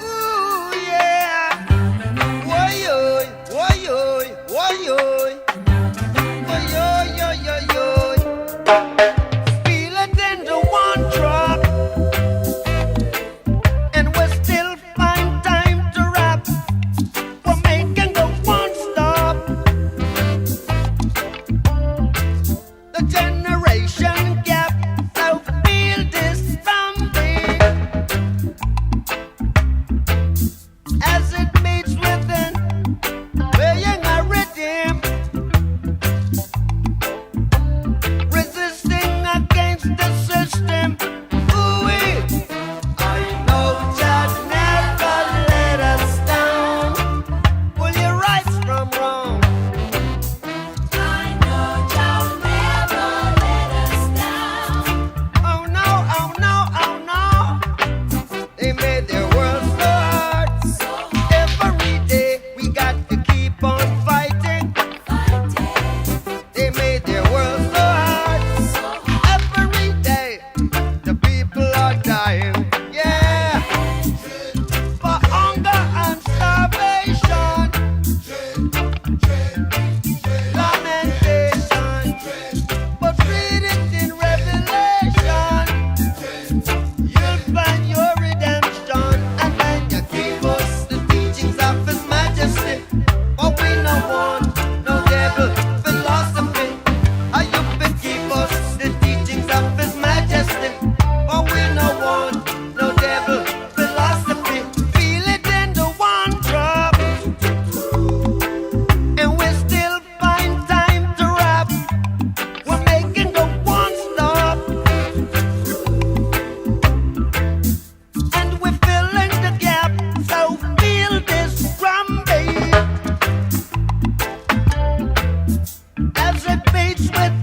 Ooh, yeah. Woy-oy, woy-oy, woy-oy. Woy-oy, yo-yo-yo. Feel it in the one drop, and we still find time to rap. We're making the one stop. The generation gap, so feel this from me as it meets within, weighing a rhythm, resisting against the system. Ooh-wee. I know Jah never let us down. Will you right from wrong? I know Jah never let us down. Oh no, oh no, oh no. They made their world so hard. Every day we got to keep on fighting. They made their world so hard. Every day the people are dying. Yeah. For hunger and starvation. Lamentation. But read it in Revelation. You'll find your redemption. And when you give us the teachings of His Majesty, what we no want, no devil philosophy. How you can give us the teachings of His Majesty, what we no want, no devil philosophy. Feel it in the one drop, and we still find time to rap. We're making the one stop, and we're filling the gap. So feel this drum beat as it beats with